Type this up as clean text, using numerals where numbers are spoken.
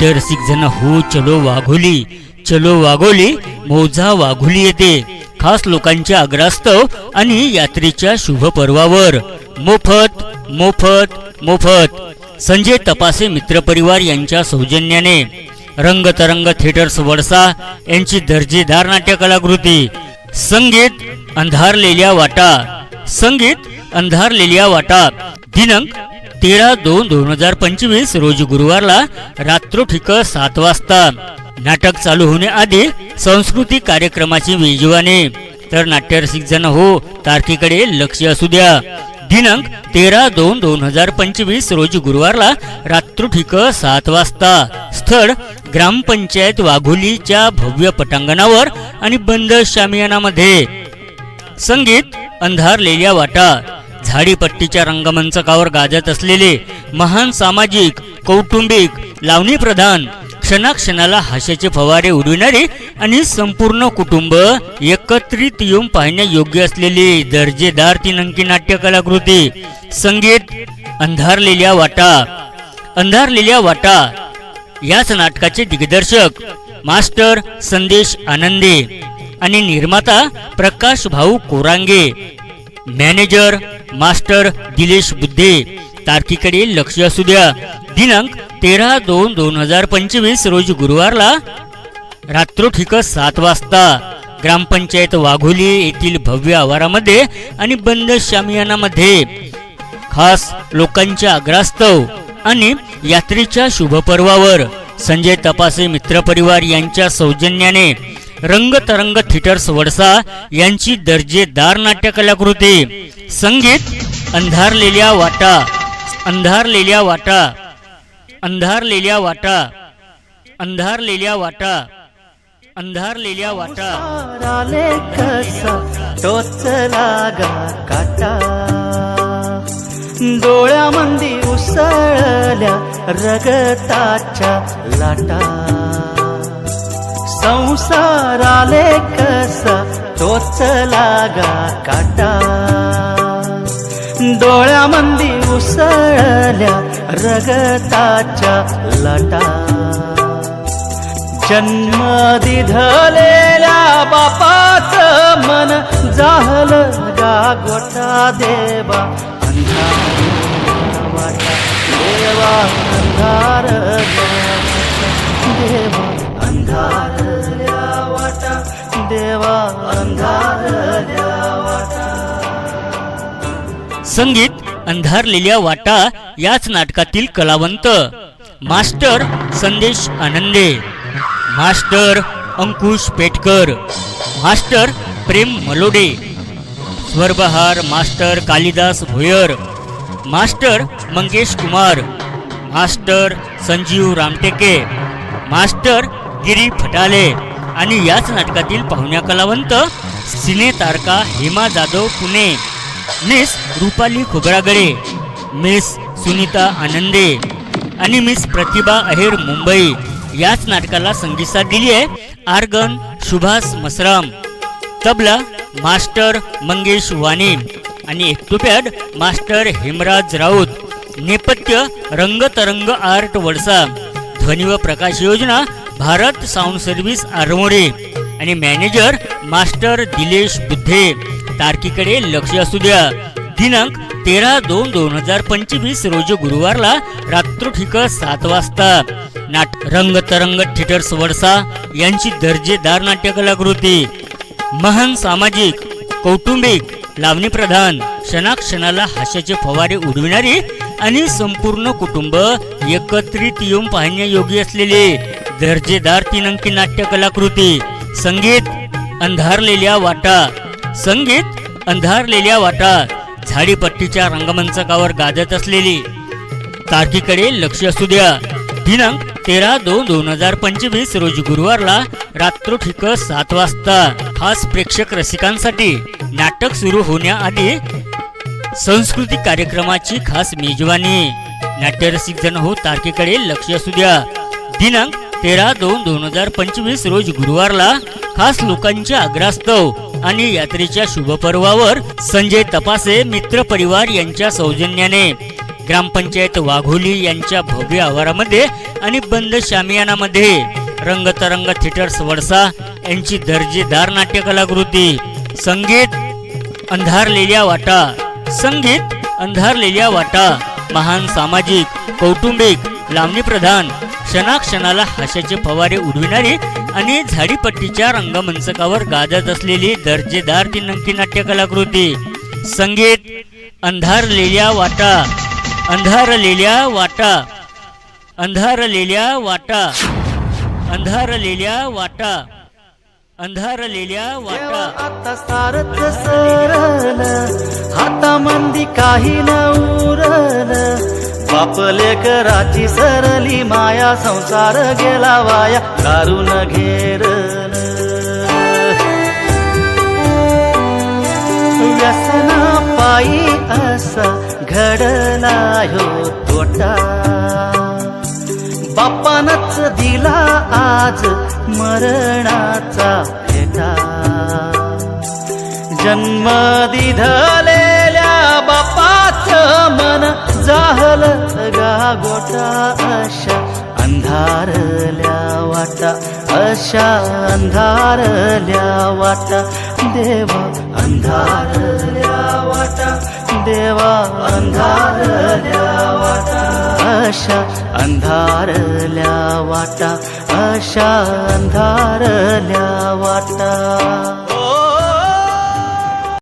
नाट्य रसिक जन हो चलो वाघोली, चलो वाघोली, मौजा वाघोली येते खास लोकांच्या आग्रहास्तव आणि यात्रेच्या शुभ पर्वावर मोफत मोफत मोफत संजय तपासे मित्रपरिवार यांच्या सौजन्याने रंगतरंग थिएटर्स वडसा यांची दर्जेदार नाट्य कलाकृती संगीत अंधारलेल्या वाटा, संगीत अंधारलेल्या वाटा दिनांक 13/2/2025 रोजी गुरुवारला रात्रोठीक 7 वाजता। नाटक चालू होण्याआधी सांस्कृतिक कार्यक्रमाची मेजवानी, तर नाट्यरसिक जन हो तारखेकडे लक्ष असू द्या। दिनांक 13/2/2025 रोजी गुरुवारला रात्रोठीक 7 वाजता। स्थळ ग्रामपंचायत वाघोलीच्या भव्य पटांगणावर आणि बंद शामियानामध्ये। संगीत अंधारलेल्या वाटा, झाडीपट्टीच्या रंगमंचकावर गाजत असलेले महान सामाजिक कौटुंबिक लावणी प्रधान क्षणाक्षणाला हास्याचे फवारे उडविणारे आणि संपूर्ण कुटुंब एकत्रित येऊन पाहण्यायोग्य असलेली दर्जेदार 3 अंकी नाट्य कलाकृती संगीत अंधारलेल्या वाटा। अंधारलेल्या वाटा याच नाटकाचे दिग्दर्शक मास्टर संदेश आनंदे आणि निर्माता प्रकाश भाऊ कोरांगे, मॅनेजर मास्टर दिलेश बुद्धे। तारखेकडे लक्ष असू द्या। दिनांक 13/2/2025 रोजी गुरुवारला रात्रोठीक 7 वाजता। ग्रामपंचायत वाघोली येथील भव्य आवारामध्ये आणि बंद शामियानामध्ये खास लोकांच्या आग्रहास्तव आणि यात्रेच्या शुभ पर्वावर संजय तपासे मित्रपरिवार यांच्या सौजन्याने रंगतरंग थिएटर्स वडसा यांची दर्जेदार नाट्य कलाकृती संगीत अंधारलेल्या वाटा, अंधारलेल्या वाटा, अंधारलेल्या वाटा, अंधारलेल्या वाटा, अंधारलेल्या वाटा। डोळ्यामंदी उसळल्या रगताच्या लाटा, संसाराले कसा टोचला गा काटा। डोळ्यामंदी उसळल्या रगताच्या लाटा, जन्म दिधलेल्या बापाचं मन जाहलं गा गोठा देवा अंधार वाटा, देवा अंधार देवा अंधार वाटा, देवा अंधार वाटा। संगीत अंधारलेल्या वाटा याच नाटकातील कलावंत master Sandesh Anande, master Ankush Petkar, master Prem Malode, स्वरबहार master Kalidas Bhoyar, master Mangesh Kumar, master Sanjeev Ramteke, master Giri Phatale आणि याच नाटकातील पाहुण्या कलावंत सिने तारका हेमा जाधव पुणे, मिस रुपाली खोबरागडे, मिस सुनीता आनंदे आणि मिस प्रतिभा अहेर मुंबई। याच नाटकाला संगीत साथ दिली आहे आर्गन सुभाष मसराम, तबला मास्टर मंगेश वाणी आणि एक्टोपॅड मास्टर हेमराज राऊत, नेपथ्य रंगतरंग आर्ट वडसा, ध्वनी व प्रकाश योजना भारत साऊंड सर्व्हिस आरमोडे आणि मॅनेजर मास्टर दिलेश बुद्धे। तारखेकडे लक्ष असू द्या। दिनांक 13/2/2025 रोजी गुरुवारला रात्रोठीक 7 वाजता। रंगतरंग थिएटर्स वडसा यांची दर्जेदार नाट्य कलाकृती महान सामाजिक कौटुंबिक लावणी प्रधान क्षणाक्षणाला हास्याचे फवारे उडविणारी आणि संपूर्ण कुटुंब एकत्रित येऊन पाहण्यायोग्य असलेले दर्जेदार 3 अंकी नाट्य कलाकृती संगीत अंधारलेल्या वाटा, संगीत अंधारलेल्या वाटा, झाडीपट्टीच्या रंगमंचकावर गाजत असलेली। तारखेकडे लक्ष असू द्या। दिनांक 13/2/2025 रोजी गुरुवारला रात्रोठीक 7 वाजता। खास प्रेक्षक रसिकांसाठी नाटक सुरू होण्याआधी सांस्कृतिक कार्यक्रमाची खास मेजवानी। नाट्यरसिक जन हो तारखेकडे लक्ष असू द्या। दिनांक 13/2/2025 रोज गुरुवारला खास लोकांच्या आग्रहास्तव आणि यात्रेच्या शुभ पर्वावर संजय तपासे मित्र परिवार यांच्या सौजन्याने ग्रामपंचायत वाघोली यांच्या भव्य आवारामध्ये आणि बंद शामियानामध्ये रंगतरंग थिएटर्स वडसा यांची दर्जेदार नाट्य कलाकृती संगीत अंधारलेल्या वाटा. संगीत अंधारलेल्या वाटा महान सामाजिक कौटुंबिक लावणी प्रधान क्षणाक्षणाला हास्याचे फवारे उडविणारी आणि झाडीपट्टीच्या रंगमंचकावर गाजत असलेली दर्जेदार ती नंकी नाट्य कलाकृती संगीत अंधारलेल्या वाटा. अंधारलेल्या वाटा. अंधारलेल्या वाटा. अंधारलेल्या वाटा. अंधारलेल्या वाटा. आता सारथ सरल हातामंदी काही न उरल बाप लेकराची सरली माया संसार गेला वाया दारून घेरल व्यसना पायी असा घडला ह्यो तोटा बापानच दिला आज मरणाचा भेटा जन्म दिधलेल्या बापाच मन जाहलं गागोटा अशा अंधारल्या वाटा अशा अंधारल्या वाटा देवा अंधारल्या वाटा देवा अंधारल्या वाटा अशा अंधारल्या वाटा अशा अंधारल्या वाटा.